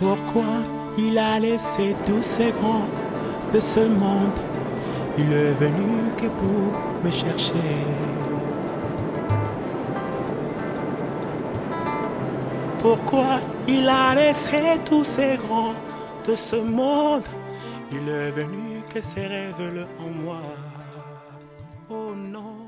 Pourquoi il a laissé tous ces grands de ce monde? Il est venu que pour me chercher. Pourquoi il a laissé tous ces grands de ce monde? Il est venu que se révèle en moi. Oh non.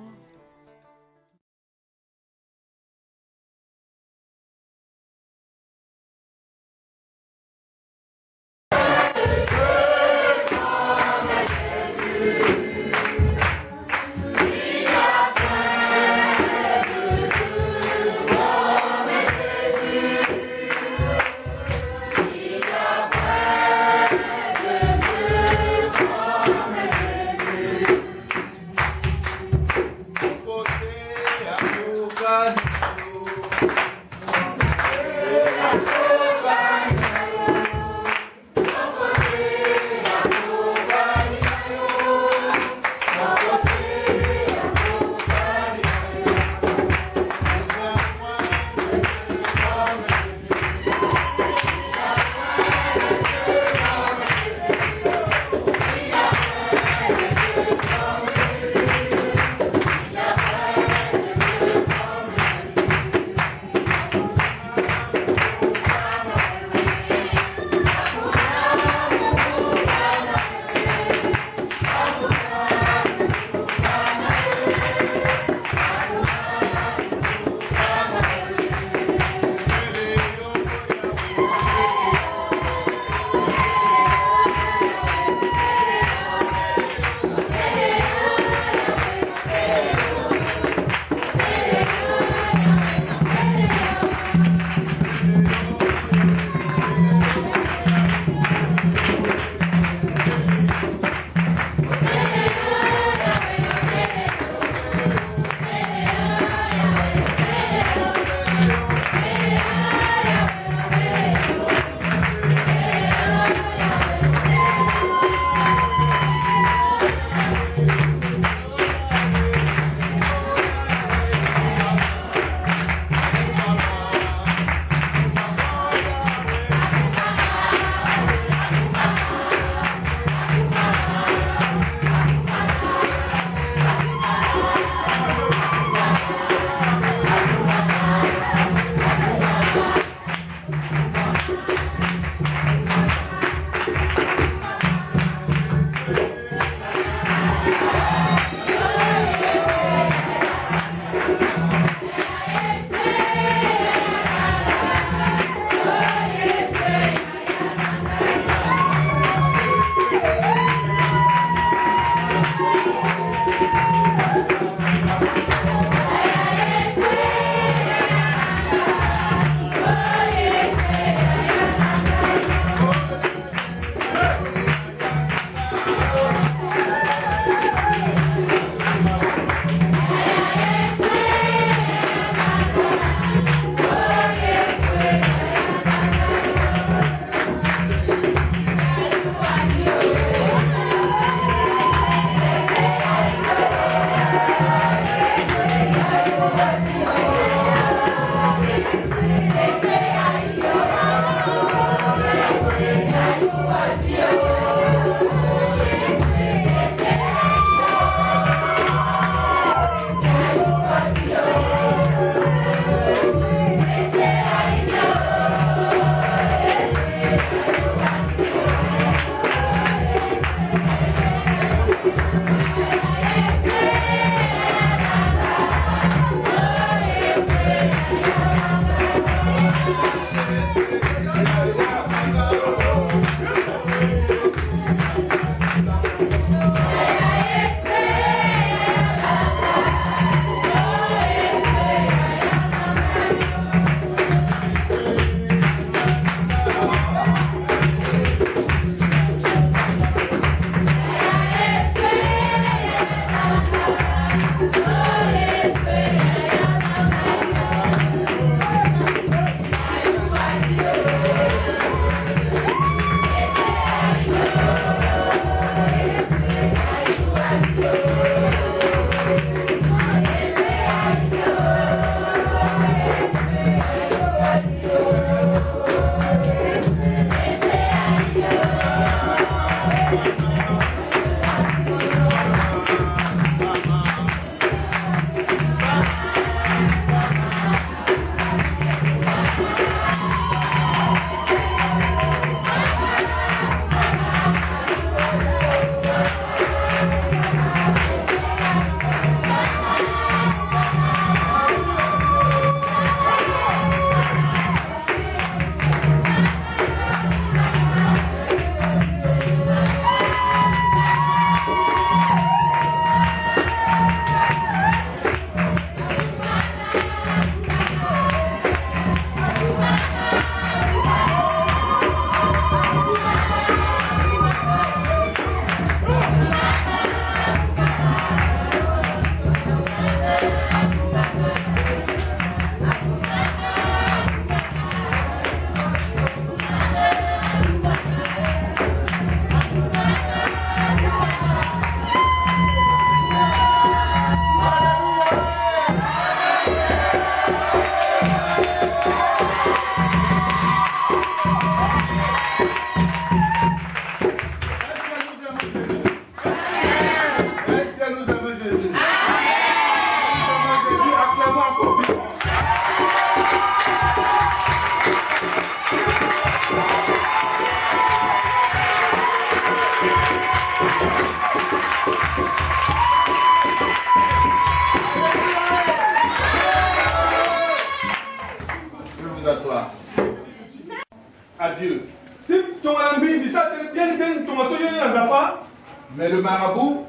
Mais le marabout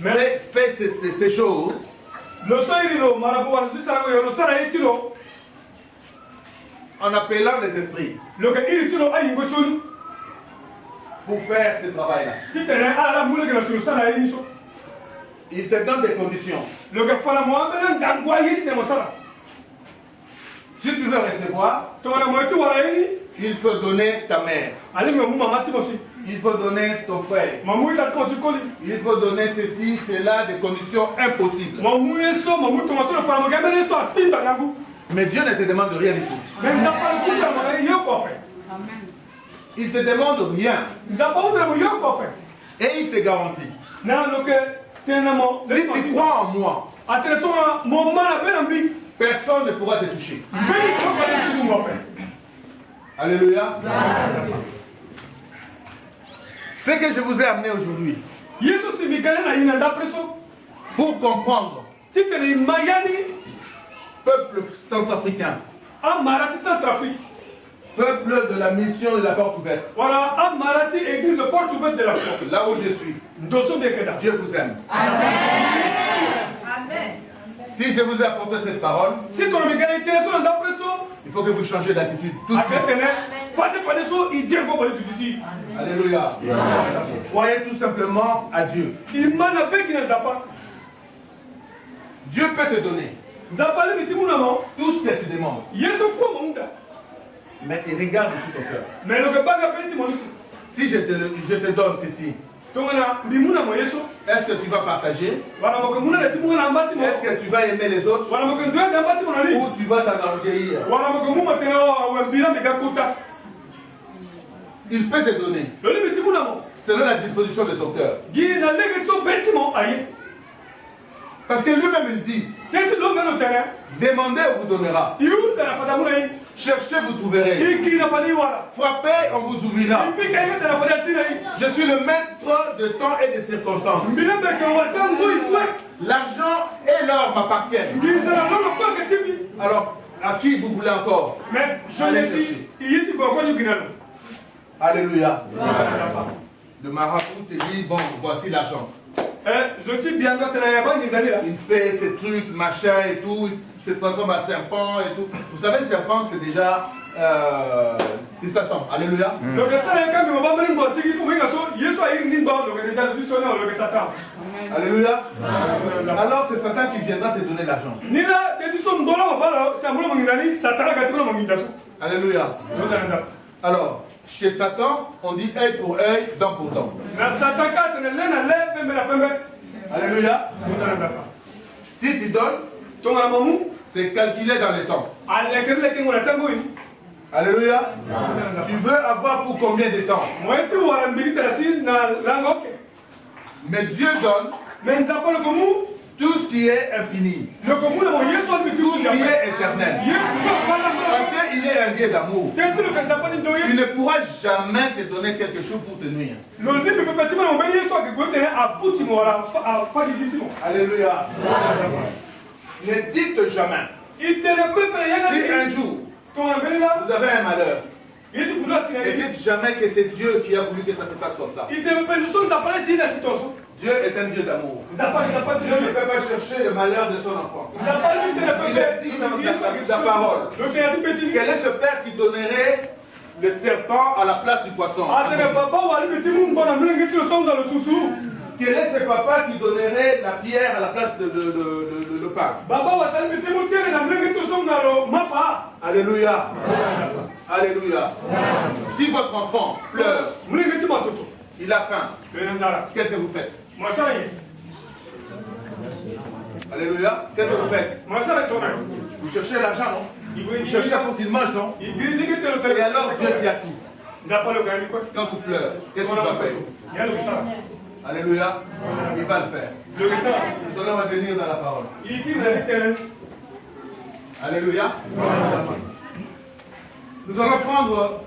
fait ces choses en appelant les esprits pour faire ce travail-là. Il te donne des conditions. Si tu veux recevoir, il faut donner ta mère. Il faut donner ton frère. Il faut donner ceci, cela, des conditions impossibles. Mais Dieu ne te demande rien du tout. Il te demande rien. Et il te garantit. Si tu crois en moi, personne ne pourra te toucher. Alléluia. Ce que je vous ai amené aujourd'hui, pour comprendre, peuple centrafricain, peuple de la mission de la porte ouverte, là où je suis, Dieu vous aime. Si je vous ai apporté cette parole, il faut que vous changiez d'attitude tout de suite. Alléluia. Croyez tout simplement à Dieu. Dieu peut te donner tout ce que tu demandes. Mais il regarde aussi ton cœur. Si je te donne ceci, est-ce que tu vas partager? Est-ce que tu vas aimer les autres? Ou tu vas t'enorgueillir? Il peut te donner selon la disposition de ton cœur. Parce que lui-même il dit, demandez, on vous donnera. Cherchez, vous trouverez. Frappez, on vous ouvrira. Je suis le maître de temps et de circonstances. L'argent et l'or m'appartiennent. Alors, à qui vous voulez encore? Allez chercher. Alléluia. Le marabout te dit, bon, voici l'argent. Il fait ces trucs, machin et tout, il se transforme en serpent et tout. Vous savez, serpent, c'est déjà... c'est Satan. Alléluia. Alléluia. Alors c'est Satan qui viendra te donner l'argent. Alléluia. Alors, chez Satan, on dit œil pour œil, dent pour dent. Alléluia. Si tu donnes, c'est calculé dans le temps. Alléluia. Tu veux avoir pour combien de temps? Mais Dieu donne tout ce qui est infini. Tout ce qui est éternel. Parce qu'il est un Dieu d'amour. Il ne pourra jamais te donner quelque chose pour te nuire. Alléluia. Ne dites jamais. Si un jour vous avez un malheur, ne dites jamais que c'est Dieu qui a voulu que ça se passe comme ça. Dieu est un Dieu d'amour. Dieu ne peut pas chercher le malheur de son enfant. Il est dit dans sa parole. Quel est ce père qui donnerait le serpent à la place du poisson? Quel est ce papa qui donnerait la pierre à la place de pain? Alléluia. Alléluia. Si votre enfant pleure, il a faim, qu'est-ce que vous faites? Alléluia. Qu'est-ce que vous faites? Vous cherchez l'argent, non? Vous cherchez pour qu'il mange, non? Et alors Dieu qui a tout. Quand tu pleures, qu'est-ce qu'il va faire? Alléluia. Il va le faire. Nous allons revenir dans la parole. Alléluia. Nous allons prendre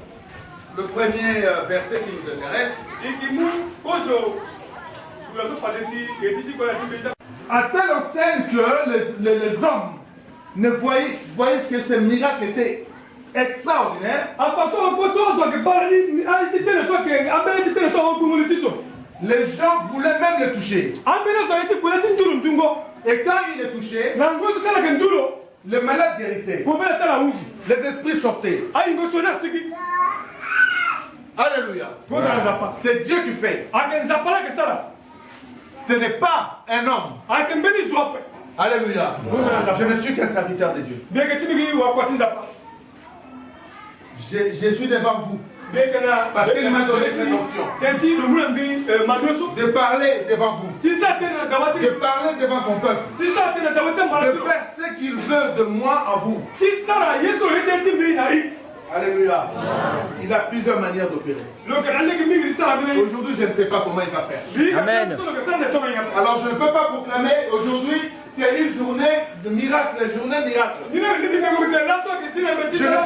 le premier verset qui nous intéresse. À telle enseigne que les hommes ne voyaient que ce miracle était extraordinaire. Les gens voulaient même le toucher. Et quand il est touché, le malade guérissait. Les esprits sortaient. Alléluia. C'est Dieu qui fait. Ce n'est pas un homme. Alléluia. Je ne suis qu'un serviteur de Dieu. Je suis devant vous. Parce qu'il m'a donné cette option de parler devant vous, de parler devant son peuple, de faire ce qu'il veut de moi en vous. Alléluia. Il a plusieurs manières d'opérer. Aujourd'hui, je ne sais pas comment il va faire. Amen. Alors, je ne peux pas proclamer aujourd'hui, c'est une journée de miracle, une journée miracle. Je n'ai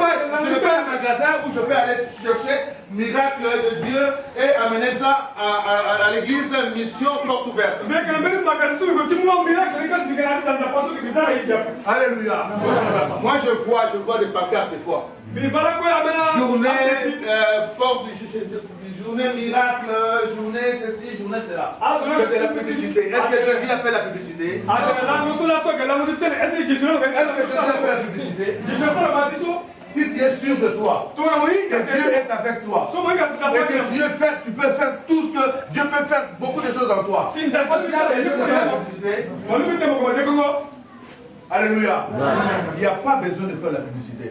pas un magasin où je peux aller chercher miracle de Dieu et amener ça à l'église, mission porte ouverte. Alléluia. Moi, je vois des pancartes des fois. Journée, journée miracle, journée ceci, journée cela. C'était la publicité. Est-ce que Jésus a fait la publicité? Est-ce que Jésus a fait la publicité? Si tu es sûr de toi, que Dieu est avec toi, et que Dieu fait, tu peux faire tout ce que Dieu peut faire, beaucoup de choses en toi. Si tu as besoin de faire la publicité, alléluia. Il n'y a pas besoin de faire la publicité.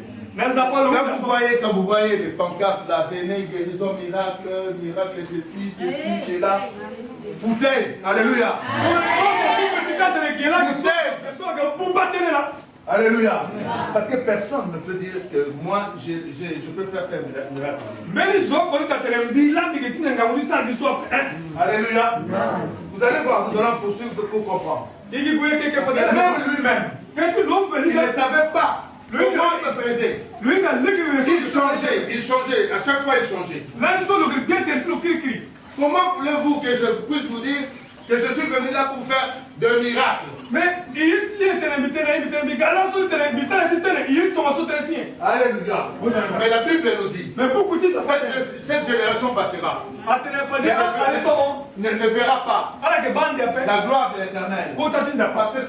Quand vous voyez des pancartes, la venez, guérison, miracle, miracle, ceci, cela, foutaise, alléluia. Alléluia. Parce que personne ne peut dire que moi, je peux faire un miracle. Alléluia. Vous allez voir, nous allons poursuivre pour comprendre. Même lui-même, il ne savait pas. Comment il faisait? Il changeait, à chaque fois il changeait. Comment voulez-vous que je puisse vous dire que je suis venu là pour faire de miracles? Alléluia. Mais la Bible nous dit, cette génération passera. Ne verra pas la gloire de l'Éternel. Parce que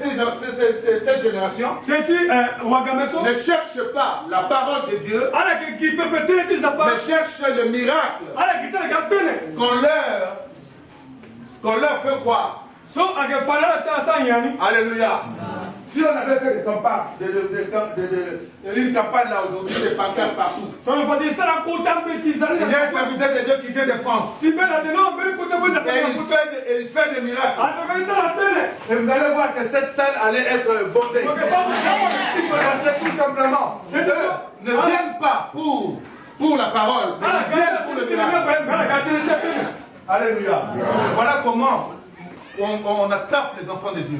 cette génération ne cherche pas la parole de Dieu, mais cherche le miracle qu'on leur fait croire. Alléluia. Si on avait fait des campagnes, une campagne là aujourd'hui, c'est pancartes partout. Il y a un serviteur de Dieu qui vient de France. Et il fait des miracles. Et vous allez voir que cette salle allait être bondée. Parce que tout simplement, ne viennent pas pour la parole, mais ils viennent pour le miracle. Alléluia. Voilà comment on attrape les enfants de Dieu.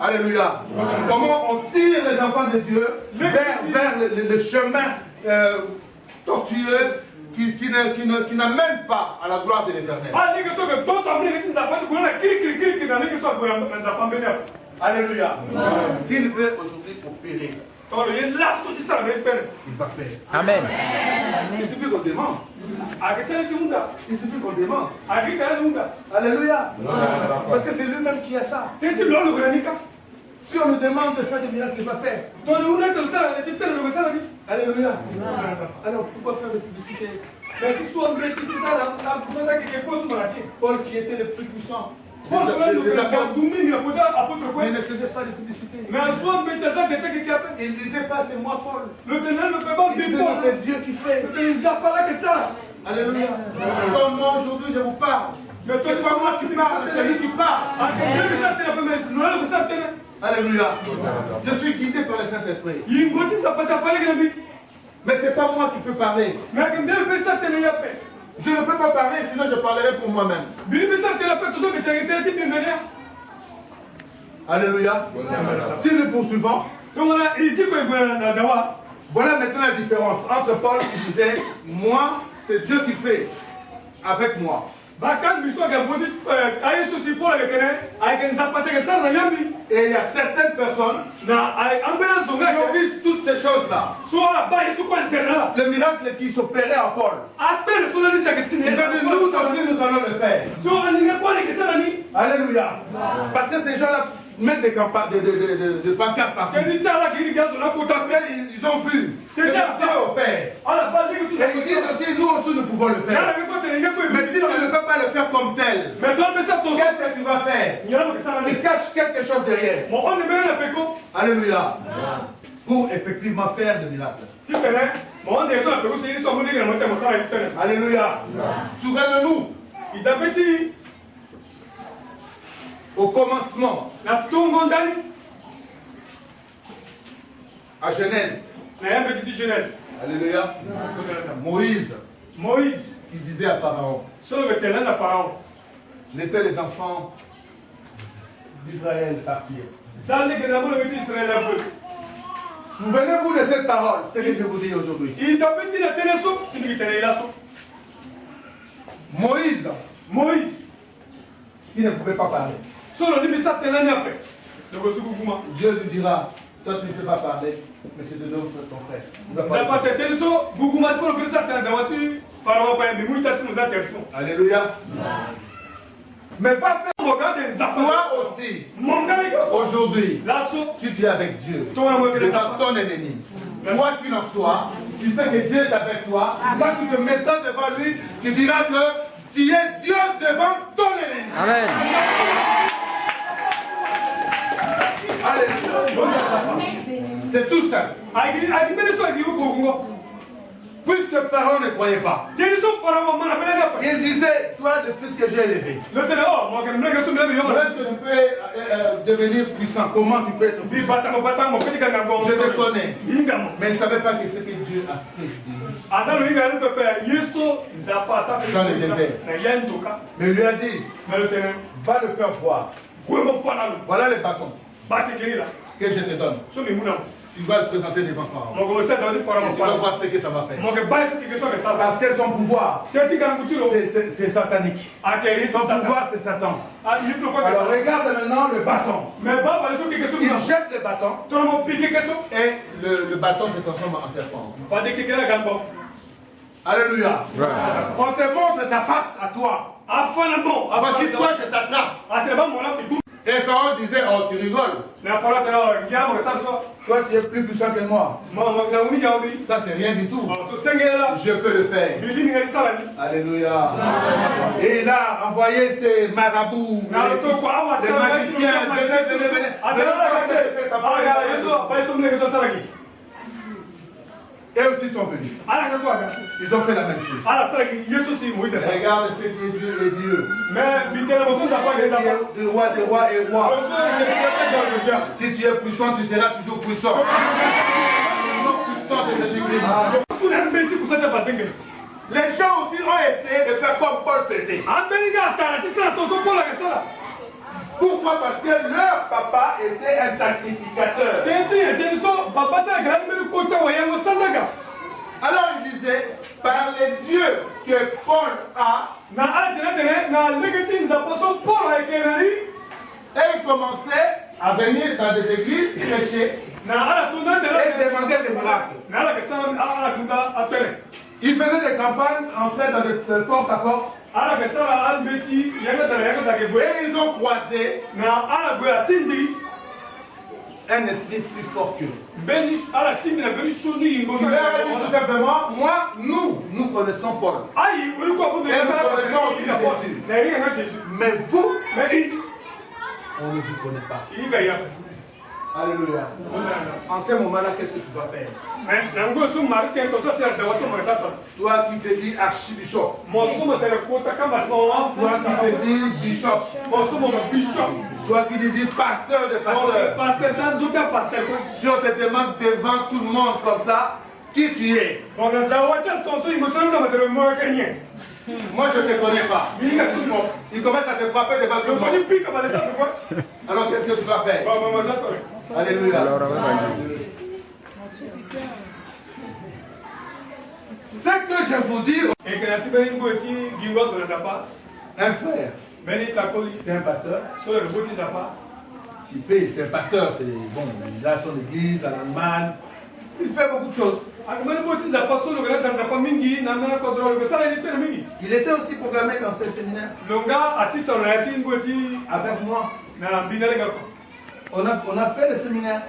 Alléluia. Comment on tire les enfants de Dieu vers le chemin tortueux qui n'amène pas à la gloire de l'Éternel. Alléluia. S'il veut aujourd'hui opérer, il va faire. Amen. Il suffit qu'on demande. Il suffit qu'on demande. Alléluia. Parce que c'est lui-même qui a ça. Si on nous demande de faire des miracles, il va faire. Alléluia. Alors pourquoi faire de publicité? Paul qui était le plus puissant. Il ne faisait pas de publicité. Il ne disait pas c'est moi Paul. Il disait c'est Dieu qui fait. Alléluia. Comme moi aujourd'hui je vous parle. C'est pas moi qui parle, c'est lui qui parle. Alléluia. Je suis guidé par le Saint-Esprit. Mais c'est pas moi qui peux parler. Je ne peux pas parler, sinon je parlerai pour moi-même. Alléluia. Si nous poursuivons, voilà maintenant la différence entre Paul qui disait, moi, c'est Dieu qui fait avec moi. Et il y a certaines personnes qui ont vu toutes ces choses-là. Le miracle qui s'opérait à Paul. Ils ont dit, nous aussi, nous allons le faire. Alléluia. Parce que ces gens-là mettent des pancartes partout. Parce qu'ils ont vu que Dieu opère. Et ils disent aussi, nous aussi, nous pouvons le faire. Mais si tu ne peux pas le faire comme tel, qu'est-ce que tu vas faire? Tu caches quelque chose derrière. Alléluia. Pour effectivement faire des miracles. Alléluia. Souvenez-nous. Au commencement, à Genèse. Alléluia. Moïse qui disait à Pharaon, laissez les enfants d'Israël partir. Souvenez-vous de cette parole, c'est ce que je vous dis aujourd'hui. Moïse, il ne pouvait pas parler. Dieu lui dira, toi tu ne sais pas parler, mais c'est de l'autre ton frère. Alléluia. Mais pas faire toi aussi. Aujourd'hui, si tu es avec Dieu, devant ton ennemi, quoi qu'il en soit, tu sais que Dieu est avec toi. Quand tu te mettras devant lui, tu diras que tu es Dieu devant ton ennemi. Amen. C'est tout simple. Puisque Pharaon ne croyait pas, il disait, toi le fils que j'ai élevé, est-ce que tu peux devenir puissant? Comment tu peux être puissant? Je te connais. Mais il ne savait pas que ce que Dieu a fait de lui. Dans le désert. Mais il lui a dit, va le faire voir. Voilà les bâtons que je te donne. Tu vas le présenter devant Pharaon. Et tu vas voir ce que ça va faire. Parce que son pouvoir, c'est satanique. Son pouvoir, c'est Satan. Alors regarde maintenant le bâton. Il jette le bâton. Et le bâton se transforme en serpent. Alléluia. On te montre ta face à toi. Voici toi, je t'attrape. Et Pharaon disait, oh tu rigoles. Toi tu es plus puissant que moi. Ça c'est rien du tout. Je peux le faire. Alléluia. Et il a envoyé ses marabouts, les magiciens. Venez. Et aussi sont venus. Ils ont fait la même chose. Regarde ce qui est Dieu et Dieu. Du roi des rois et roi. Si tu es puissant, tu seras toujours puissant. Le nom puissant de Jésus-Christ. Les gens aussi ont essayé de faire comme Paul faisait. Pourquoi? Parce que leur papa était un sacrificateur. Alors il disait, par les dieux que Paul a, et il commençait à venir dans des églises prêcher et demander des miracles. Il faisait des campagnes, entrait dans le porte-à-porte. Et ils ont croisé un esprit plus fort qu'eux. Il leur a dit tout simplement, moi, nous connaissons Paul. Et nous connaissons aussi Jésus. Mais vous, on ne vous connaît pas. Alléluia. En ce moment-là, qu'est-ce que tu vas faire? Toi qui te dis archibishop. Toi qui te dis bishop. Toi qui te dis pasteur de pasteur. Si on te demande devant tout le monde comme ça, qui tu es? Moi je ne te connais pas. Il commence à te frapper devant tout le monde. Alors qu'est-ce que tu vas faire? Alléluia. Ce que je vous dis, Un frère. C'est un pasteur. Il fait, c'est un pasteur, c'est bon, il a son église en Allemagne. Il fait beaucoup de choses. Il était aussi programmé dans ce séminaire. Avec moi. On a fait le séminaire.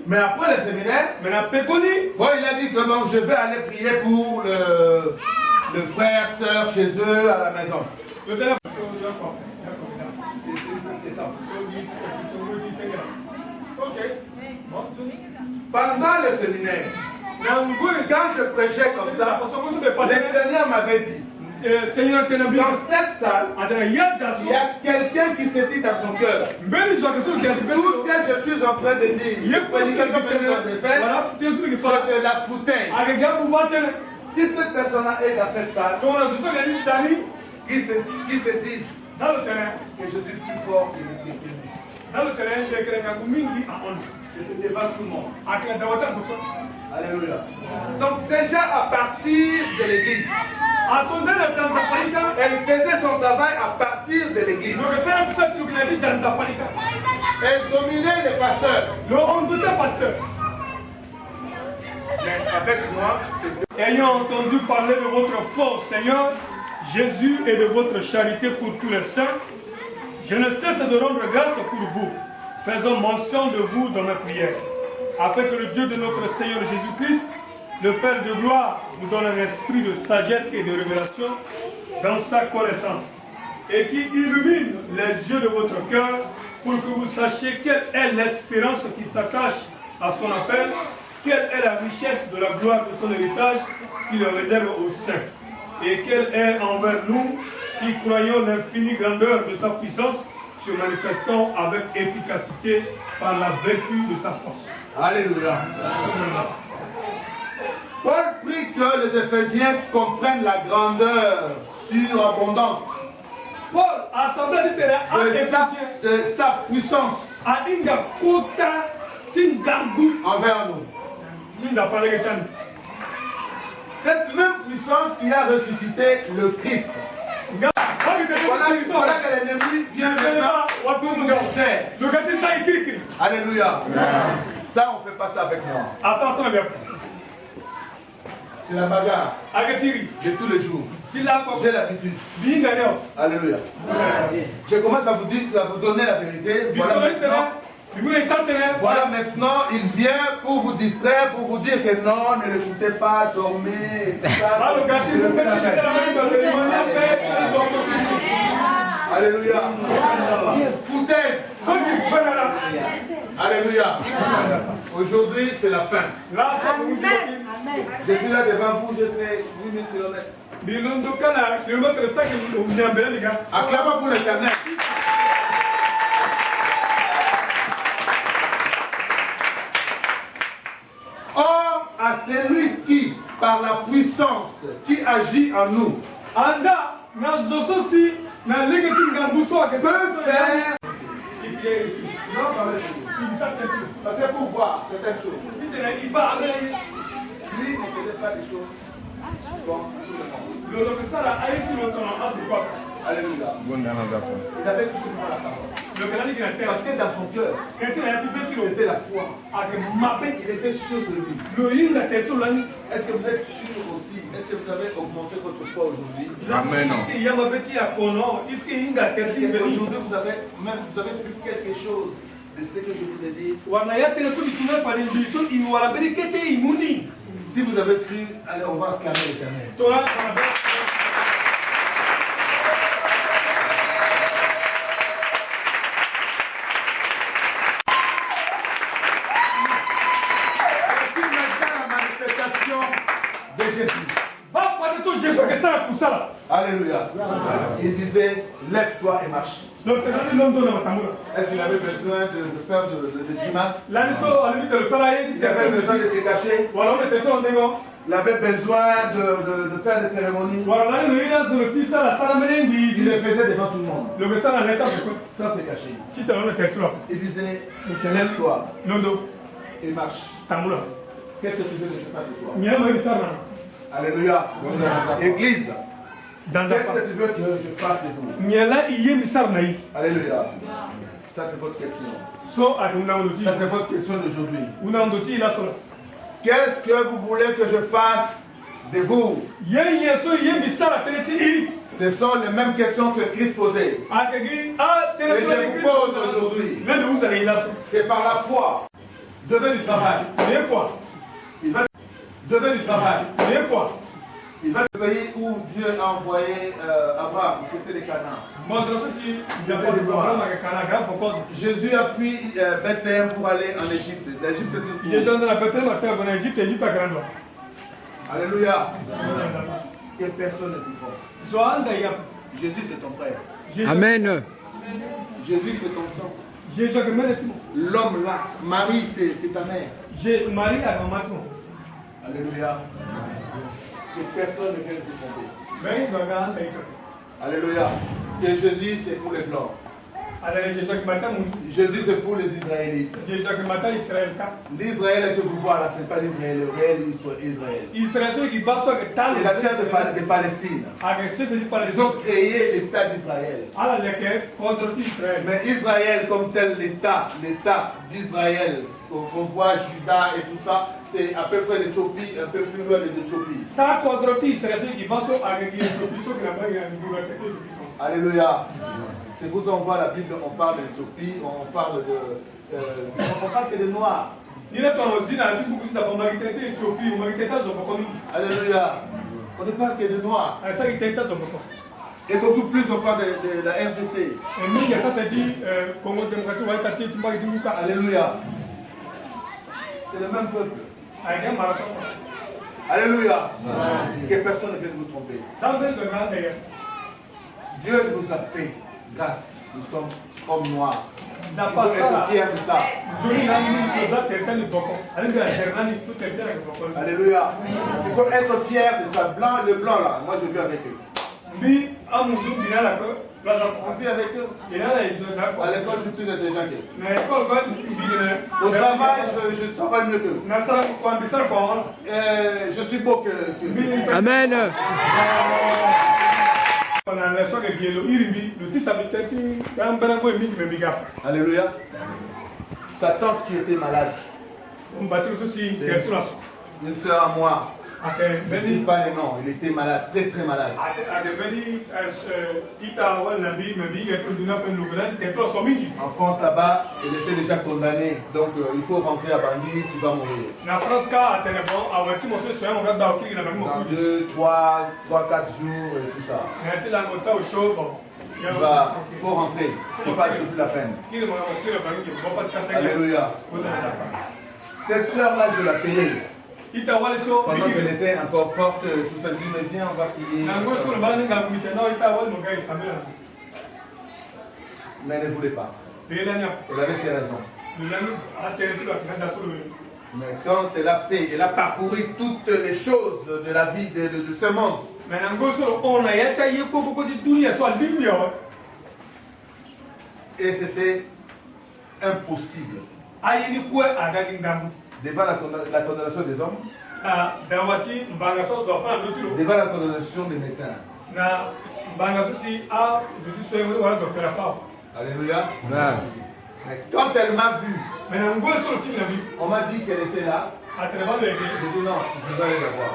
Mais après le séminaire, bon, il a dit que non, je vais aller prier pour le frère, soeur chez eux à la maison. Pendant le séminaire, quand je prêchais comme ça, le Seigneur m'avait dit, dans cette salle, il y a quelqu'un qui se dit dans son cœur, tout ce que je suis en train de dire, c'est de la foutaise. Si cette personne-là est dans cette salle, qui se dit que je suis plus fort que lui. J'étais devant tout le monde. Alléluia. Donc déjà à partir de l'église, elle faisait son travail à partir de l'église. Elle dominait les pasteurs. Mais avec moi, c'est... Ayant entendu parler de votre force, Seigneur, Jésus, et de votre charité pour tous les saints, je ne cesse de rendre grâce pour vous, faisant mention de vous dans mes prières, afin que le Dieu de notre Seigneur Jésus-Christ, le Père de gloire, vous donne un esprit de sagesse et de révélation dans sa connaissance, et qui illumine les yeux de votre cœur pour que vous sachiez quelle est l'espérance qui s'attache à son appel, quelle est la richesse de la gloire de son héritage qu'il réserve aux saints, et quelle est envers nous qui croyons l'infinie grandeur de sa puissance, se manifestant avec efficacité par la vertu de sa force. Alléluia. Paul prie que les Éphésiens comprennent la grandeur surabondante de sa puissance envers nous. Cette même puissance qui a ressuscité le Christ. Voilà que l'ennemi vient maintenant pour nous distraire. Alléluia. Ça, on ne fait pas ça avec moi. C'est la bagarre de tous les jours. J'ai l'habitude. Alléluia. Je commence à vous donner la vérité. Voilà maintenant, il vient pour vous distraire, pour vous dire que non, ne l'écoutez pas, dormez. Alléluia. Foutaise. Alléluia. Aujourd'hui, c'est la fin. Je suis là devant vous, je fais 8000 km. Acclamons pour l'Éternel. Or, à celui qui, par la puissance qui agit en nous, peut faire... Non, parce que pour voir certaines choses. Lui ne faisait pas des choses comme tout le monde. Alléluia. Il avait toujours la parole. Parce que dans son cœur, c'était la foi. Il était sûr de lui. Est-ce que vous êtes sûr aussi? Est-ce que vous avez augmenté votre foi aujourd'hui? Amen. Aujourd'hui, vous avez vu quelque chose de ce que je vous ai dit. Si vous avez cru, allez, on va acclamer l'Éternel. Alléluia. Il disait, lève-toi et marche. Est-ce qu'il avait besoin de faire de grimaces? Il avait besoin de se cacher. Il avait besoin de faire des cérémonies. Il le faisait devant tout le monde. Sans se cacher. Il disait, lève-toi et marche. Qu'est-ce que tu veux que je fasse de toi? Alléluia. Église, dans Qu'est-ce que tu veux que je fasse de vous? Alléluia. Ça c'est votre question. Ça c'est votre question d'aujourd'hui. Qu'est-ce que vous voulez que je fasse de vous? Ce sont les mêmes questions que Christ posait. Et je vous pose aujourd'hui. C'est par la foi. Je veux du travail. Je veux du travail. Il va le pays où Dieu a envoyé Abraham, c'était les Canaan. Jésus a fui Bethléem pour aller en Égypte. L'Égypte c'est une cour. Alléluia. Que personne ne dit pas. Jésus c'est ton frère. Amen. Jésus c'est ton sang. L'homme là, Marie c'est ta mère. Alléluia. Que personne ne vienne te tromper. Alléluia. Que Jésus c'est pour les blancs. Jésus c'est pour les Israélites. L'Israël que vous voyez là, ce n'est pas l'Israël, le réel Israël. C'est la terre de Palestine. Ils ont créé l'État d'Israël. Mais Israël comme tel, l'État d'Israël, qu'on voit Juda et tout ça, c'est à peu près l'Éthiopie, un peu plus loin de l'Éthiopie. Alléluia. C'est pour ça qu'on voit la Bible, on parle de l'Éthiopie, on parle on parle que des Noirs. Alléluia. On ne parle que des Noirs. Et beaucoup plus on parle de la RDC. Alléluia. C'est le même peuple. Alléluia. Que personne ne vienne vous tromper. Dieu nous a fait grâce. Nous sommes hommes noirs. Il faut être fiers de ça. Alléluia. Il faut être fiers de ça. Blanc, le blanc là. Moi je vis avec eux. On vit avec eux. À l'école, je suis plus intelligent qu'eux. Au travail, je saurais mieux qu'eux. Je suis beau que Amen. Alléluia. Sa tante qui était malade. Une soeur à moi. Je ne dis pas les noms, il était malade, très très malade. En France là-bas, il était déjà condamné, donc il faut rentrer à Bangui, tu vas mourir. Dans 2, 3, 4 jours et tout ça. Il faut rentrer, c'est pas toute la peine. Alléluia. Cette soeur là, je la payais. Pendant qu'elle était encore forte, tout ça dit, mais viens, on va prier. Mais elle ne voulait pas. Elle avait ses raisons. Mais quand elle a parcouru toutes les choses de la vie de ce monde, et c'était impossible. Devant la condamnation des hommes, devant la condamnation des médecins. Alléluia. Mais quand elle m'a vu, on m'a dit qu'elle était là. J'ai dit non, je dois aller la voir.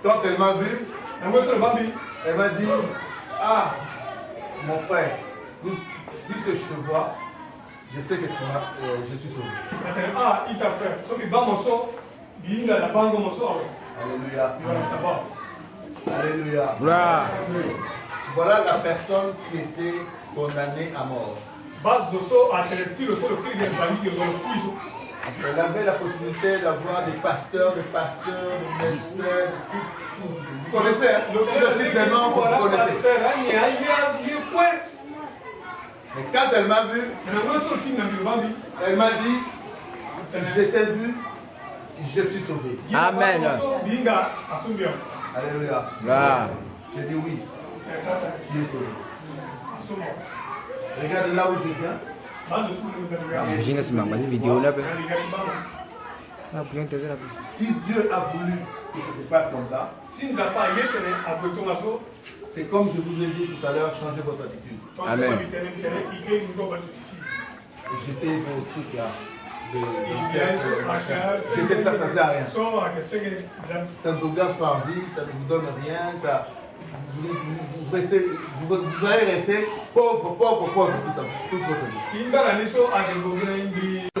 Quand elle m'a vu, elle m'a dit, ah, mon frère, puisque je te vois, je sais que je suis sauvé. Alléluia. Alléluia. Voilà la personne qui était condamnée à mort. Elle avait la possibilité d'avoir des pasteurs, des médecins, tout. Vous connaissez, hein? Si je cite les noms, vous connaissez. Mais quand elle m'a vu, elle m'a dit, je t'ai vu, je suis sauvé. Amen. Alléluia. J'ai dit oui, tu es sauvé. Regarde là où je viens. Si Dieu a voulu que ça se passe comme ça, c'est comme je vous ai dit tout à l'heure, changez votre attitude. Amen. Jetez vos trucs là. Jetez ça, ça ne sert à rien. Ça ne vous garde pas en vie, ça ne vous donne rien. Ça, vous allez rester pauvre toute votre vie.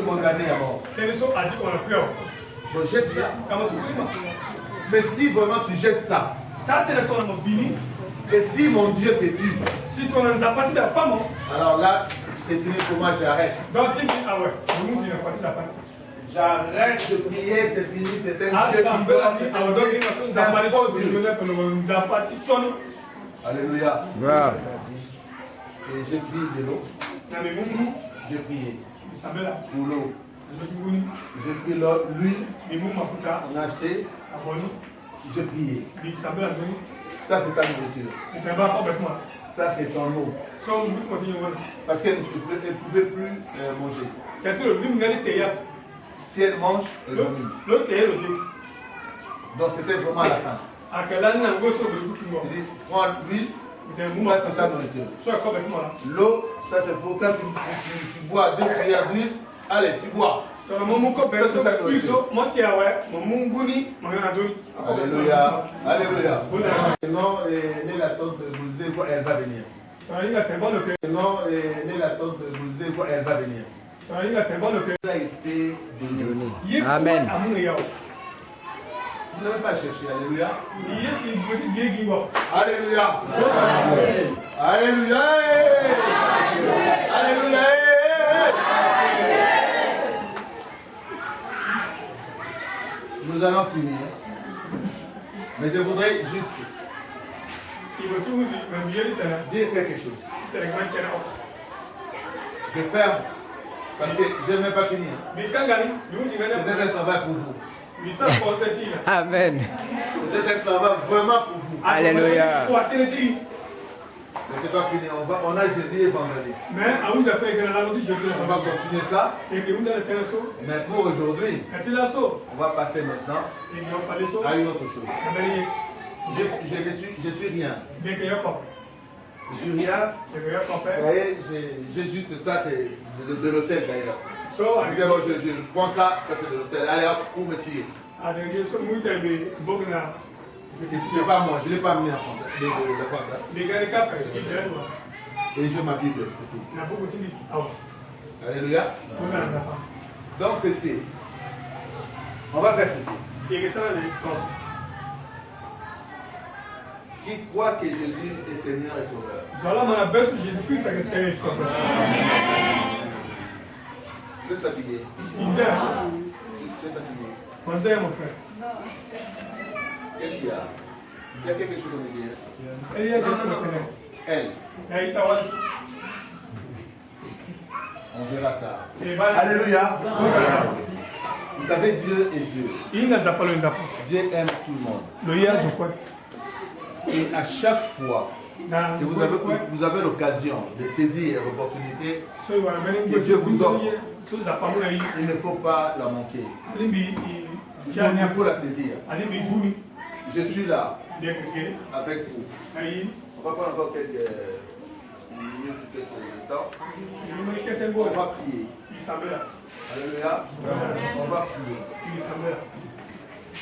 Condamné à mort. Bon, jette ça. Mais si vraiment tu jettes ça, et si mon Dieu te tue, alors là, c'est fini pour moi, j'arrête. J'arrête de prier, c'est fini, c'est un Dieu qui veut. Alléluia. Et j'ai pris de l'eau. J'ai prié pour l'eau. J'ai pris l'huile. On a acheté. J'ai prié. Ça, c'est ta nourriture. Ça, c'est ton eau. Parce qu'elle ne pouvait plus manger. Si elle mange, elle vomit. Donc, c'était vraiment la fin. Il dit, prends l'huile. Ça, c'est ta nourriture. L'eau, ça, c'est pour quand tu bois 2 cuillères d'huile. Allez, tu bois. Ça, c'est ta nourriture. Alléluia. Alléluia. Non, et la tante de vous elle va venir. Non, et la tante de vous elle va venir. Ça a été donné. Amen. Vous n'avez pas cherché. Alléluia. Alléluia. Alléluia. Alléluia. Nous allons finir. Mais je voudrais juste dire quelque chose. Je ferme parce que je n'ai pas fini. C'est un travail pour vous. Amen. C'est un travail vraiment pour vous. Alléluia. Mais c'est pas fini. On a jeudi et vendredi. On va continuer ça. Mais pour aujourd'hui, on va passer maintenant à une autre chose. Je suis rien. Je suis rien. Vous voyez, j'ai juste ça, c'est de l'hôtel d'ailleurs. Je prends ça, ça c'est de l'hôtel. Allez hop, pour me suivre. C'est pas moi, je ne l'ai pas mis en français. Et j'ai ma Bible, c'est tout. Alléluia. Donc ceci. On va faire ceci. Qui croit que Jésus est Seigneur et Sauveur? Vous êtes fatigué? Tu es fatigué? Qu'est-ce qu'il y a? Il y a quelque chose au milieu. Elle. On verra ça. Alléluia. Vous savez, Dieu est Dieu. Dieu aime tout le monde. Et à chaque fois que vous avez l'occasion de saisir l'opportunité que Dieu vous offre, il ne faut pas la manquer. Il faut la saisir. Je suis là avec vous. On va prendre encore quelques minutes, quelques instants. On va prier. Alléluia. On va prier.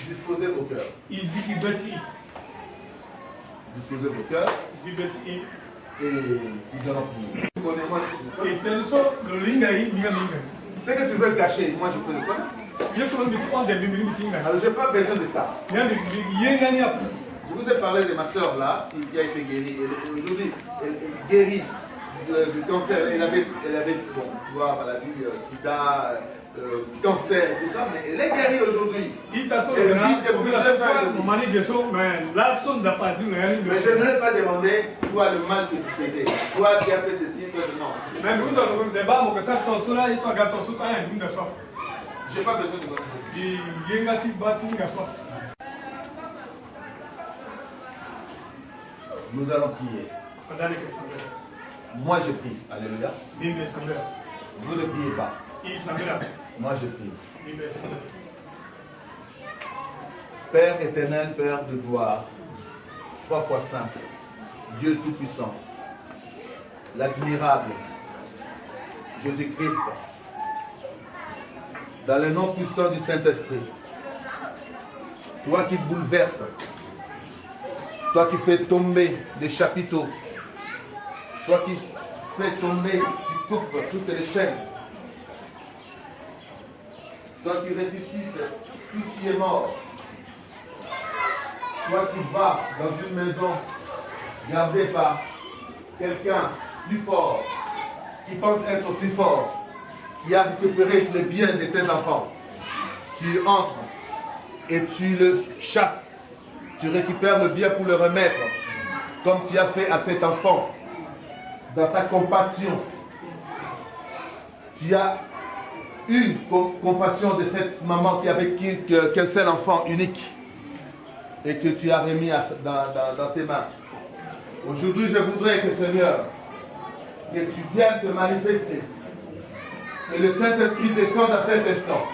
Disposez vos cœurs. Disposez vos cœurs. Et nous allons prier. Ce que tu veux cacher, moi je peux le connaître. Alors je n'ai pas besoin de ça. Je vous ai parlé de ma soeur là, qui a été guérie. Aujourd'hui, elle est guérie du cancer. Elle avait bon, tu vois, maladie, sida, cancer, tout ça, mais elle est guérie aujourd'hui. Elle vit depuis 2 ans. Mais je ne l'ai pas demandé, toi, le mal que tu faisais. Toi qui as fait ceci, toi, non. Je n'ai pas besoin de votre. Nous allons prier. Moi je prie. Alléluia. Vous ne priez pas. Moi je prie. Père éternel, Père de gloire, 3 fois simple, Dieu tout-puissant, l'admirable, Jésus-Christ, dans le nom puissant du Saint-Esprit, toi qui bouleverses, toi qui fais tomber des chapiteaux, toi qui fais tomber, tu coupes toutes les chaînes, toi qui ressuscites tout ce qui est mort, toi qui vas dans une maison gardée par quelqu'un plus fort, qui pense être plus fort, qui a récupéré le bien de tes enfants, tu entres et tu le chasses, tu récupères le bien pour le remettre, comme tu as fait à cet enfant, dans ta compassion. Tu as eu compassion de cette maman qui avait qu'un seul enfant unique et que tu as remis dans ses mains. Aujourd'hui, je voudrais que, Seigneur, que tu viennes te manifester, que le Saint-Esprit descende à cet instant,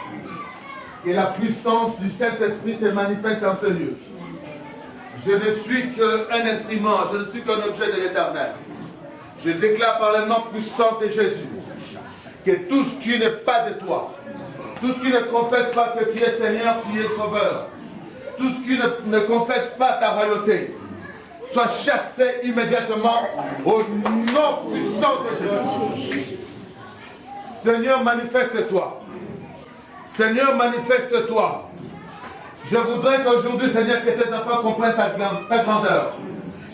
que la puissance du Saint-Esprit se manifeste en ce lieu. Je ne suis qu'un instrument, je ne suis qu'un objet de l'Éternel. Je déclare par le nom puissant de Jésus que tout ce qui n'est pas de toi, tout ce qui ne confesse pas que tu es Seigneur, tu es Sauveur, tout ce qui ne confesse pas ta royauté, soit chassé immédiatement au nom puissant de Jésus. Seigneur, manifeste-toi. Seigneur, manifeste-toi. Je voudrais qu'aujourd'hui, Seigneur, que tes enfants comprennent ta grandeur.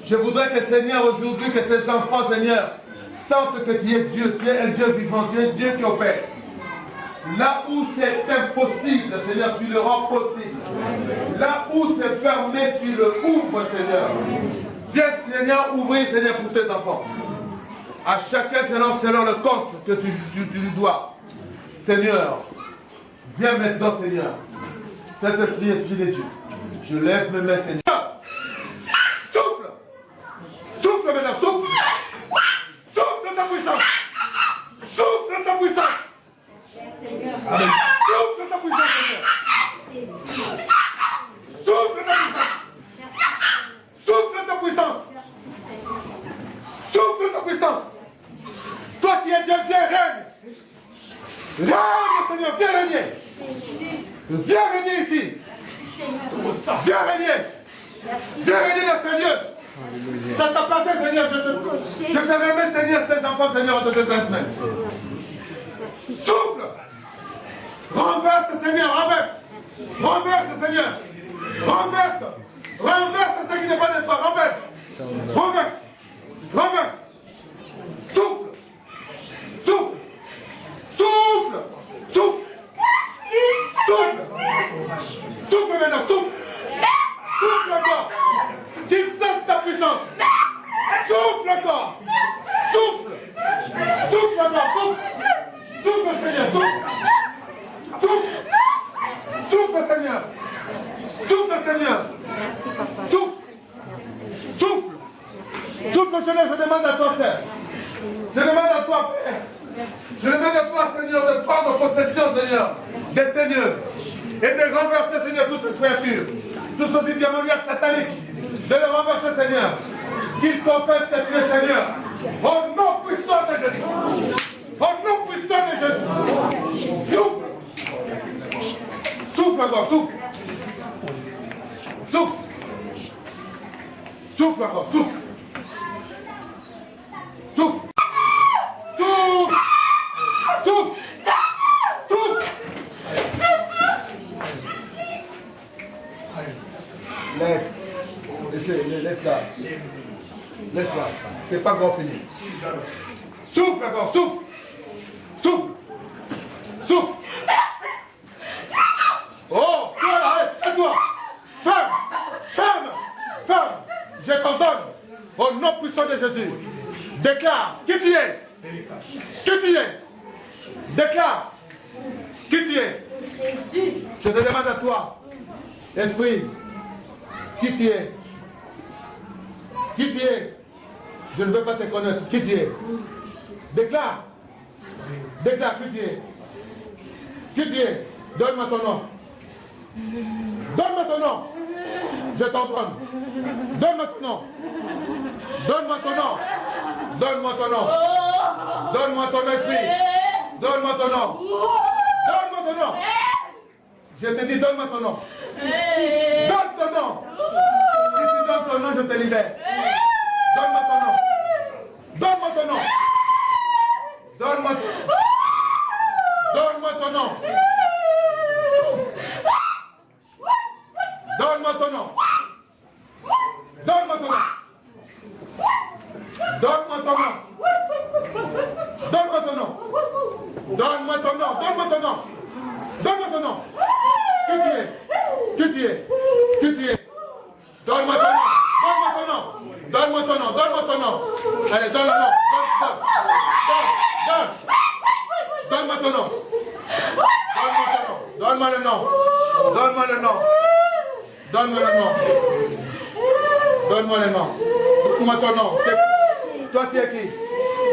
Je voudrais que, Seigneur, aujourd'hui, que tes enfants, Seigneur, sentent que tu es Dieu, tu es un Dieu vivant, tu es un Dieu qui opère. Là où c'est impossible, Seigneur, tu le rends possible. Là où c'est fermé, tu le ouvres, Seigneur. Viens, Seigneur, ouvrir, Seigneur, pour tes enfants. À chacun, selon le compte que tu lui dois. Seigneur, viens maintenant, Seigneur. Saint-Esprit, Esprit de Dieu, je lève mes mains, Seigneur. Souffle! Souffle maintenant, souffle! Souffle ta puissance! Souffle ta puissance! Amen. Souffle ta puissance, Seigneur! Souffle ta puissance! Souffle ta puissance! Souffle ta puissance! Toi qui es Dieu, viens, règne! Règne, Seigneur, viens régner! Viens régner ici! Viens régner! Viens régner dans ce lieu! Ça t'appartient, Seigneur, je te remets, Seigneur, tes enfants, Seigneur, de tes transmettre. Souffle! Renverse, Seigneur, renverse! Renverse, Seigneur! Renverse! Renverse ce qui n'est pas de toi, renverse! Renverse! Renverse! Souffle! Souffle! Souffle! Souffle! Souffle! Souffle maintenant, souffle! Souffle encore! Qu'il sente ta puissance! Souffle encore! Souffle! Souffle encore! Souffle! Souffle, Seigneur! Souffle! Souffle! Souffle, Seigneur! Souffle, Seigneur! Souffle! Souffle! Souffle, Seigneur, je demande à toi, Père. Je demande à toi, Père. Je demande à toi, Seigneur, de prendre possession, Seigneur, des seigneurs. Et de renverser, Seigneur, toute créature. Tout ce petit diabolique satanique. De le renverser, Seigneur. Qu'il confesse que tu es Seigneur. Au nom puissant de Jésus. Au nom puissant de Jésus. Souffle. Souffle encore, souffle. Souffle. Souffle encore, souffle. Souffle. Souffle. Souffle. Souffle. Laisse-la. Laisse-la. C'est pas grand fini. Souffle encore, souffle. Souffle. Souffle. Oh, toi là, aide-toi. Ferme. Ferme. Ferme. Je t'ordonne. Au nom puissant de Jésus. Déclare qui tu es. Qui tu es. Déclare qui tu es. Jésus. Je te demande à toi, esprit, qui tu es. Qui tu es. Je ne veux pas te connaître. Qui tu es. Déclare. Déclare qui tu es. Qui tu es. Donne-moi ton nom. Donne-moi ton nom. Je t'en donne. Donne-moi ton nom. Donne-moi ton nom. Donne-moi ton nom. Donne-moi ton esprit. Donne-moi ton nom. Donne-moi ton nom. Je te dis, donne-moi ton nom. Donne ton nom. Si tu donnes ton nom, je te libère. Donne-moi ton nom. Donne-moi ton nom. Donne-moi ton nom. Donne-moi ton nom. Donne-moi ton nom. Donne-moi ton nom. Donne-moi ton nom. Donne-moi ton nom. Donne-moi ton nom. Donne-moi ton nom. Donne-moi ton nom. Qui tu es? Qui tu es? Qui tu es? Donne-moi ton nom. Donne-moi ton nom. Donne-moi ton nom. Donne-moi ton nom. Allez, donne le nom. Donne. Donne-moi ton nom. Donne-moi ton nom. Donne-moi le nom. Donne-moi le nom. Donne-moi le nom. Donne-moi le nom. Donne-moi ton nom. Toi, tu es qui?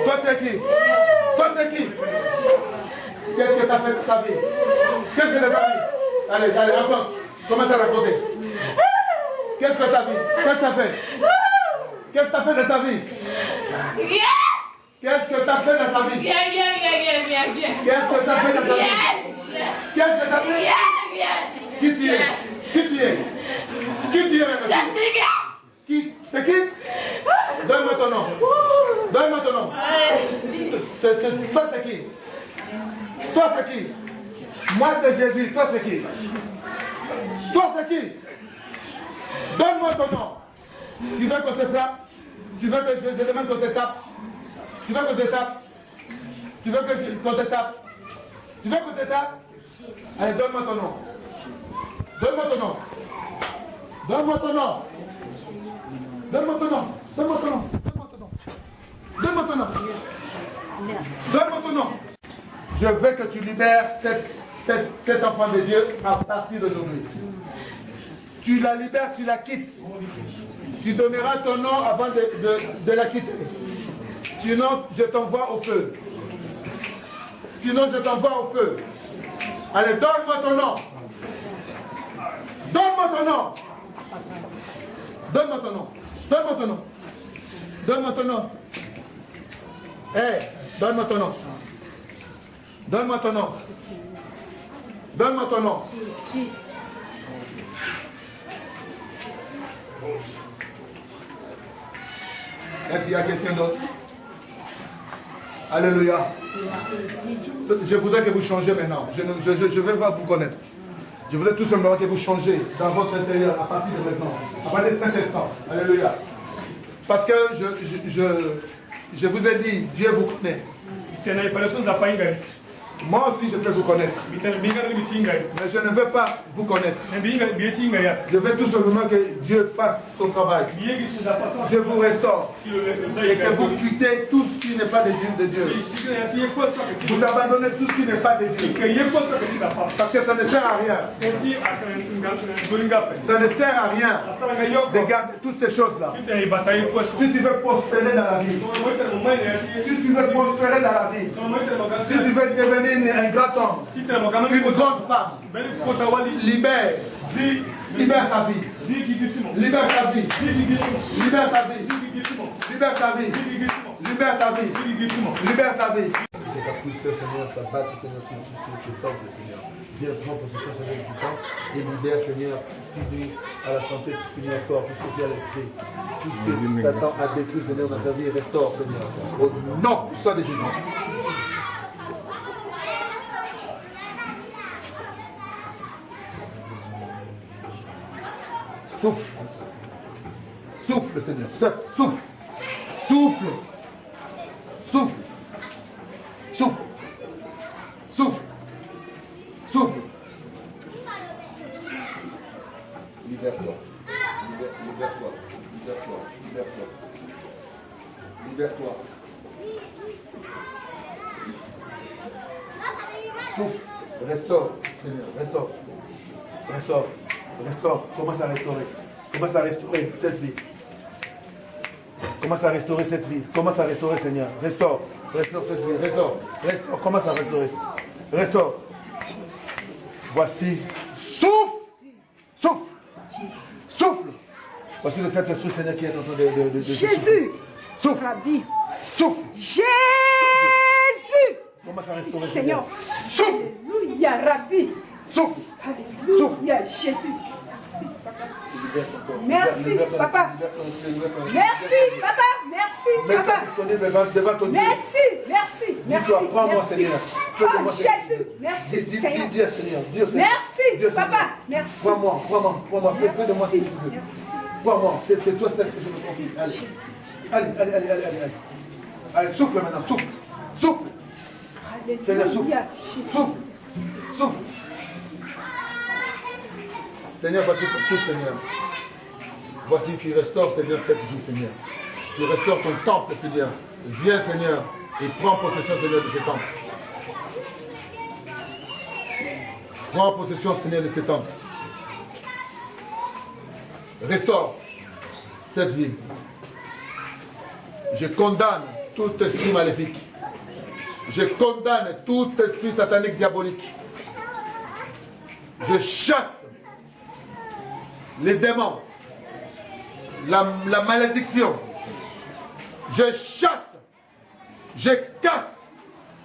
Toi, tu es qui? Toi, tu es qui? Qu'est-ce que tu as fait de ta vie? Qu'est-ce que tu as fait? Allez, raconte. Commence à raconter. Qu'est-ce que tu as fait? Qu'est-ce que tu as fait? Qu'est-ce que tu as fait de ta vie? Qu'est-ce que tu as fait de ta vie? Qu'est-ce que tu as fait de ta vie? Qu'est-ce que tu as fait? Qui tu es? Qui tu es? Qui tu es maintenant? Qui? C'est qui? Donne-moi ton nom. Donne-moi ton nom. Toi c'est qui? Toi c'est qui? Moi c'est Jésus. Toi c'est qui? Toi c'est qui? Donne-moi ton nom. Tu veux qu'on te frappe? Tu veux que je demande qu'on te tape? Tu veux qu'on te tape? Tu veux qu'on te tape? Tu veux qu'on te tape? Allez, donne-moi ton nom. Donne-moi ton nom. Donne-moi ton nom. Donne-moi ton nom. Donne-moi ton nom. Donne-moi ton nom. Donne-moi ton nom. Je veux que tu libères cet enfant de Dieu à partir d'aujourd'hui. Tu la libères, tu la quittes. Tu donneras ton nom avant de la quitter. Sinon, je t'envoie au feu. Sinon, je t'envoie au feu. Allez, donne-moi ton nom. Donne-moi ton nom. Donne-moi ton nom. Donne-moi ton nom. Donne-moi ton nom. Hé, donne-moi ton nom. Donne-moi ton nom. Donne-moi ton nom. Est-ce qu'il y a quelqu'un d'autre? Alléluia. Je voudrais que vous changez maintenant. Je ne vais pas vous connaître. Je voudrais tout simplement que vous changez dans votre intérieur à partir de maintenant. À partir de cet instant. Alléluia. Parce que je vous ai dit, Dieu vous connaît. Moi aussi je peux vous connaître. Mais je ne veux pas vous connaître. Je veux tout simplement que Dieu fasse son travail. Dieu vous restaure. Et que vous quittez tout ce qui n'est pas de Dieu. Vous abandonnez tout ce qui n'est pas de Dieu. Parce que ça ne sert à rien. Ça ne sert à rien de garder toutes ces choses-là. Si tu veux prospérer dans la vie. Si tu veux prospérer dans la vie. Si tu veux devenir un grand homme, une grande femme, libère ta vie, libère ta vie, libère ta vie, libère ta vie, libère ta vie, libère ta vie. Que ta puissance, Seigneur, s'abatte, Seigneur, sur tes temples, Seigneur. Viens prendre possession, Seigneur, du temps et libère, Seigneur, tout ce qui nuit à la santé, tout ce qui nuit au corps, tout ce qui est à l'esprit. Tout ce que Satan a détruit, Seigneur, dans sa vie, restaure, Seigneur. Au nom puissant de Jésus. Souffle. Souffle, Seigneur. Souffle. Souffle. Souffle. Souffle. Souffle. Souffle. Libère-toi. Libère-toi. Libère-toi. Libère-toi. Libère-toi. Souffle. Restaure, Seigneur. Restaure. Restaure. Restaure. Commence à restaurer. Commence à restaurer cette vie. Commence à restaurer cette vie. Commence à restaurer, Seigneur. Restaure. Restaure cette vie. Restaure. Restaure. Commence à restaurer. Restaure. Voici. Souffle. Souffle. Souffle. Voici le Saint-Esprit, Seigneur, qui est en train de Jésus. Souffle. Rabbi. Souffle. Jésus. Commence à restaurer, Seigneur. Souffle. Alléluia, Rabbi. Souffle. Alléluia, Jésus. Merci, papa. Merci, papa. Merci, Mets-toi papa. disponible devant ton Dieu. Merci, merci, merci. Dis-toi, prends-moi, Seigneur. Oh, Jésus, merci, Seigneur. Dis à Seigneur. Merci, papa. Merci. Prends-moi. Fais de moi ce que tu veux. Prends-moi. C'est toi celle que je me confie. Allez. Allez, souffle maintenant, souffle. Seigneur, souffle. Seigneur, voici pour tout, Seigneur. Voici, tu restaures, Seigneur, cette vie, Seigneur. Tu restaures ton temple, Seigneur. Viens, Seigneur, et prends possession, Seigneur, de ce temple. Prends possession, Seigneur, de ce temple. Restaure cette vie. Je condamne tout esprit maléfique. Je condamne tout esprit satanique diabolique. Je chasse les démons, la malédiction. Je chasse, je casse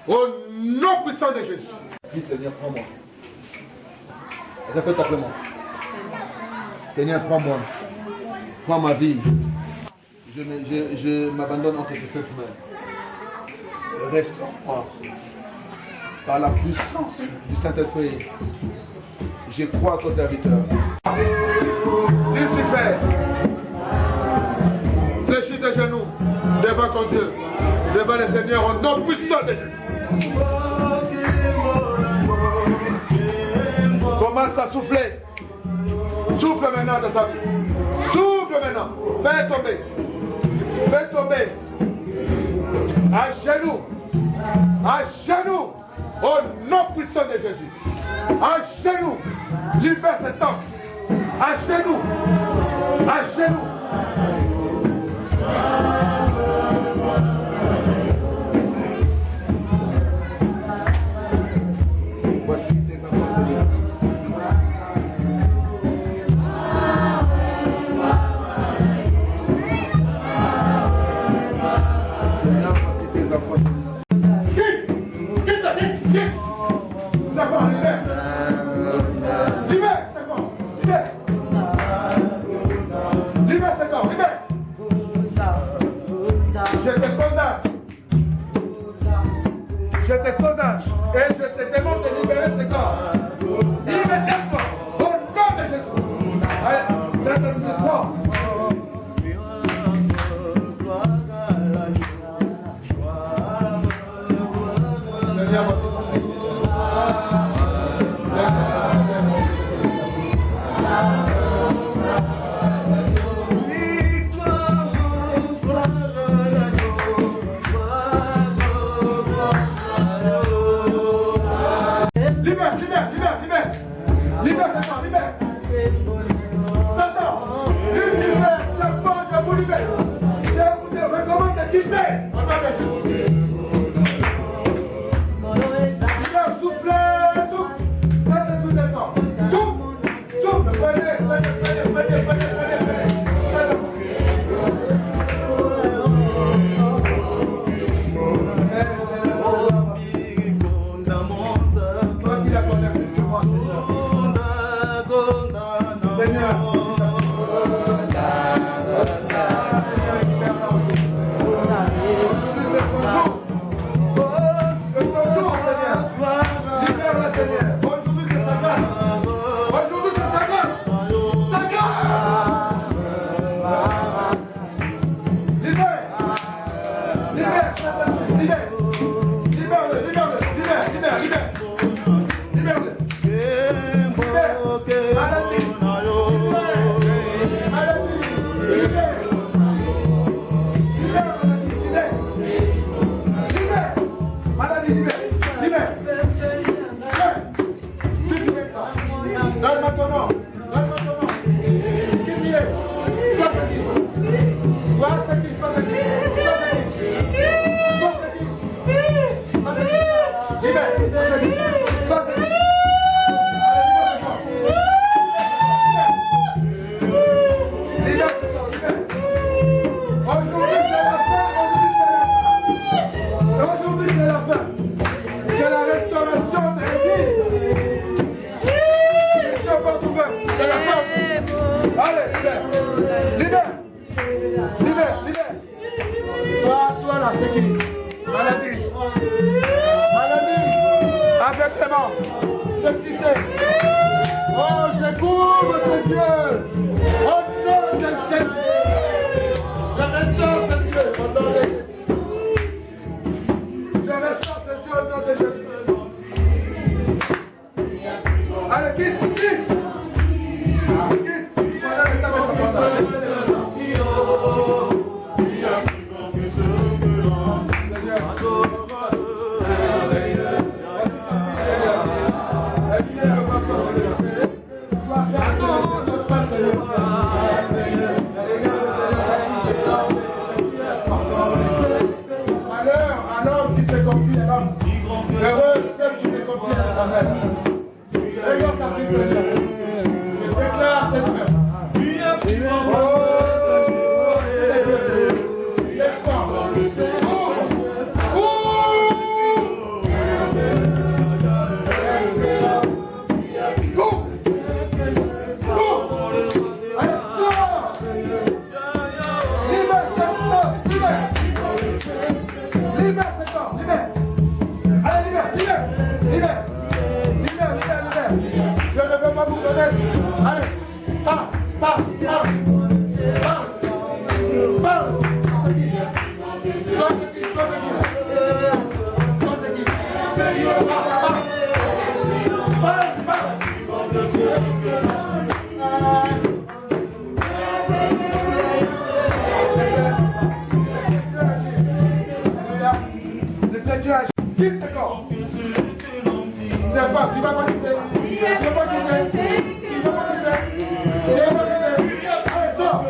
au nom puissant de Jésus. Dis Seigneur, prends-moi. Répète après moi. Seigneur, prends-moi. Prends ma vie. Je m'abandonne entre tes saintes mains. Restaure-moi. Par la puissance du Saint-Esprit. Je crois qu'au serviteur. Lucifer, fléchis tes genoux devant ton Dieu, devant le Seigneur au nom puissant de Jésus. Commence à souffler. Souffle maintenant dans sa vie. Souffle maintenant. Fais tomber. À genoux, au nom puissant de Jésus. À genoux, libère cet homme. À genoux. Voici tes enfants, Seigneur. Seigneur, voici tes enfants. Je te condamne et je te demande de libérer ce corps. Immédiatement, au nom de Jésus. Allez, c'est le corps. Seigneur, voici ton fils. Libère Satan, libère. Satan, Lucifer, Satan, je vous libère. Je vous recommande de quitter. Au nom de Jésus. Libère, souffle. Saint-Esprit descend. Souffle, prenez. Aujourd'hui, c'est sa grâce. Sa grâce. Allez, libère. Libère. Toi là, c'est qui? Maladie. Avec les mains. Cécité. Oh, je couvre ses yeux. Oh non, je Jésus. Je restaure ses yeux au nom de Jésus. Je restaure ses yeux au nom de Jésus. Allez, quitte. Voilà le temps de commencer. Heureux ceux qui se confient à l'Éternel. Regarde ta prise de sang. Je déclare cette main. Tu vas pas quitter. Tu vas pas quitter. Tu vas pas quitter. Tu vas pas quitter. Allez, sors.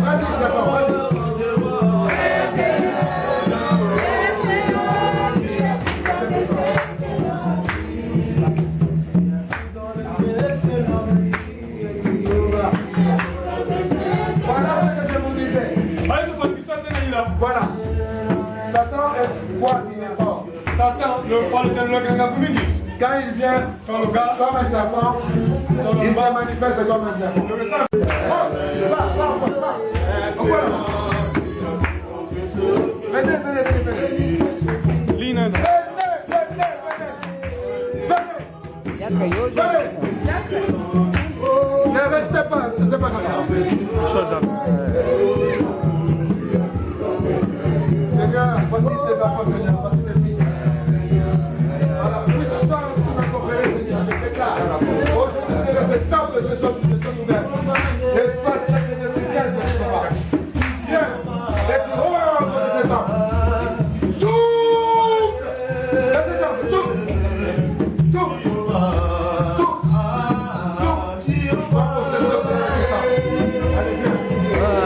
Vas-y, c'est bon, vas-y. Voilà. Satan est quoi? Il est fort. Satan, quand il vient comme un serpent, il se manifeste comme un serpent. Venez. Ne restez pas comme ça. Seigneur, voici tes enfants, Seigneur, voici tes filles. À la puissance de ma conférence, Seigneur, je déclare. Aujourd'hui, Seigneur, ce temple, ce soir, je suis ouvert. Et toi, Seigneur, tu viens de ce moment. Viens, et tu rentres de ce temple. Souffle de ce temple, souffle. Allez,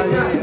viens.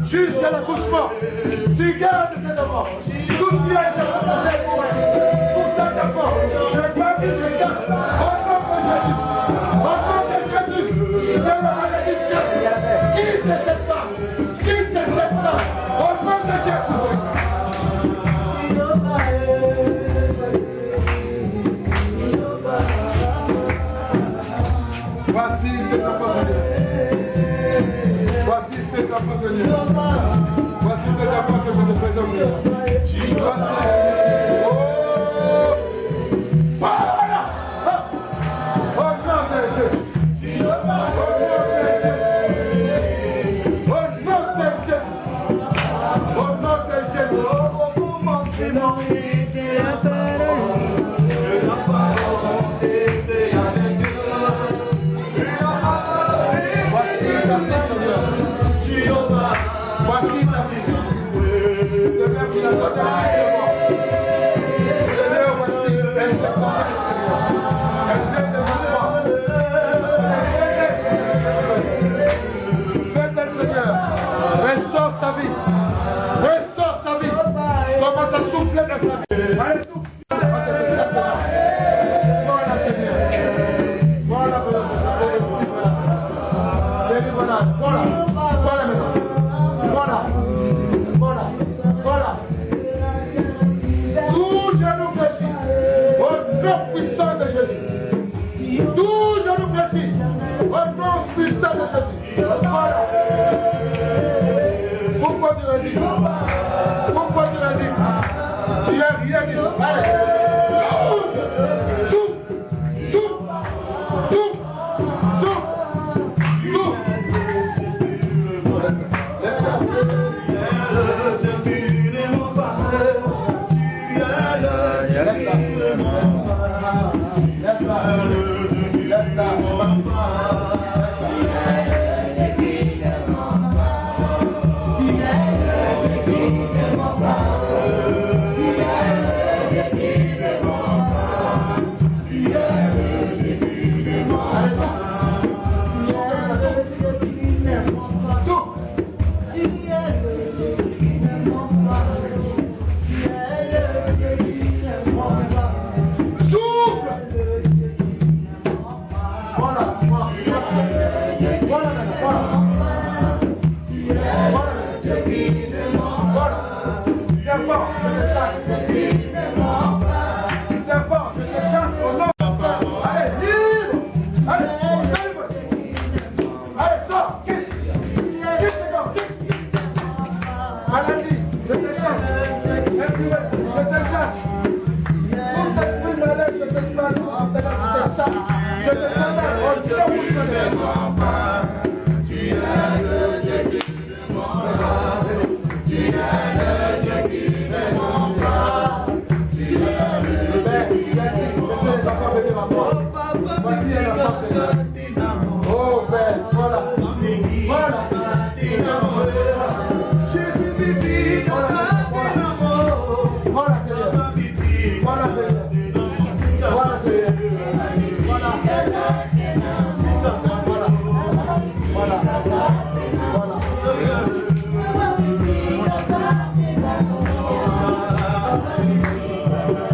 Jusqu'à l'accouchement, tu gardes tes enfants. Tout ce qui a été proposé pour cet enfant, je garde, je garde. Au nom de Jésus, de la maladie chasse. Quitte cette femme, au nom de Jésus. Voici tes enfants, Seigneur. Voici tes enfants, Seigneur. Voici tes enfants que je te présente, Seigneur. Oh! Voilà! Au nom de Jésus. puissant de Jésus. Voilà. Pourquoi tu résistes? Pourquoi tu résistes? Tu n'as rien du tout. Allez. Souffle. Souffle. Souffle. Souffle. Souffle. Souffle.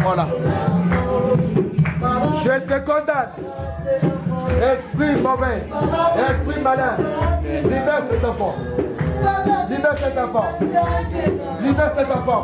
Voilà. Je te condamne. Esprit mauvais, esprit malin, libère cet enfant. Libère cet enfant. Libère cet enfant.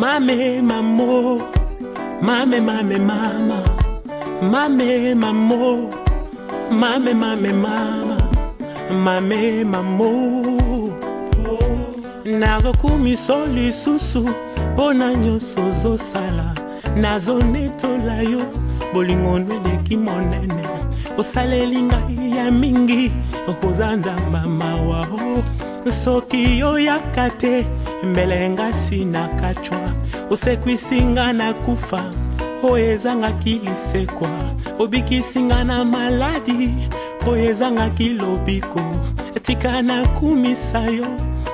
Mame mamo, mame mame mama, mame mamo, mame mame mama, mame mamo. Nazo kumiso lisusu pona nyonso zosala, nazo netola yo bolingo ndeki monene, osaleli ngai ya mingi okozanza mama wao. Soki yo yakate mbelenga sina kachwa, osekwisinga na kufa oezanga kilisekwa, obikisinga na maladi oezanga kilobiko, etika na kumisayo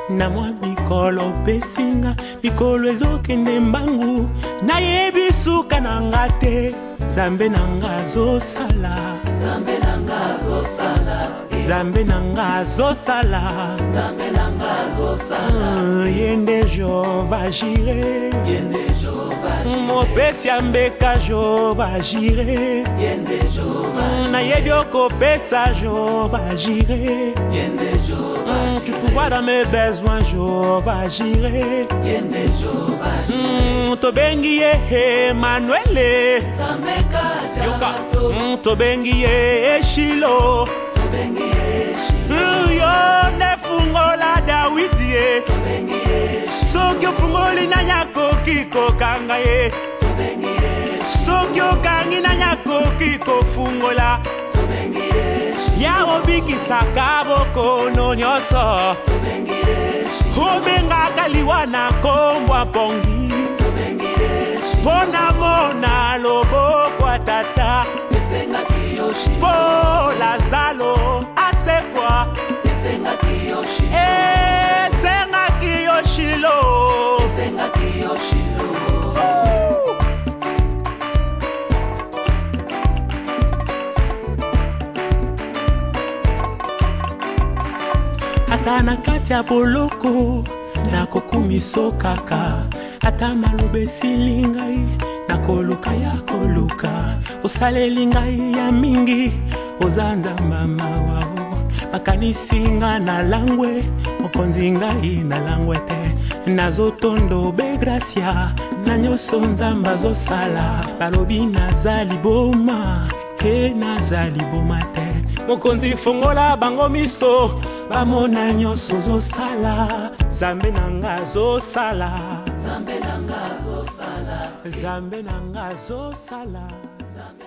na mwa bikolo pesinga, bikolo ezokende mbangu na yebisuka na ngate. Zambe nanga zosala, Zambe nanga zosala, Zambe nanga zosala, Zambe nanga zosala, yende Jehova jire, Yende Jehova jire, mopesi ambeka Jehova jire, Yende Jehova jire, na yebioko pesa Jehova jire, Yende Jehova tu pouvoir dans mes besoins Jehova jire, Yende Jehova jire, tobengi ye Emmanuel, Zambe kajato, tobengi ye Shilo, Tobengi Shilo, yo ne fungola Dawidi ye, Tobengi Shilo, soki ofungoli na nyakoki kokanga ye, Tobengi soki okangi na nyakoki kofungola, Tobengi Shilo, ya obikisaka bokono nyonso, Tobengi Shilo, obengaka liwa na kombwa pongi, Tobengi Shilo, pona mona loboko ya tata, Esenga kiyoshi, po Lazalo asekwa, Esenga kiyoshi, esenga kiyoshilo, Esenga kiyoshi. ata na kati ya boloko nakokumiso kaka, ata maloba esili ngai nakoluka ya koluka, osaleli ngai ya mingi oza nzamba mawao, makanisinga na langwe mokonzi ngai na langwe te, nazotondo begracia na nyonso nzamba azosala, balobi nazali boma ke nazali boma te, mokonzi fongola bango miso bamona nyonso zosala, Zambe nanga zosala, Zambe nanga zosala, Zambe nanga zosala, Zambe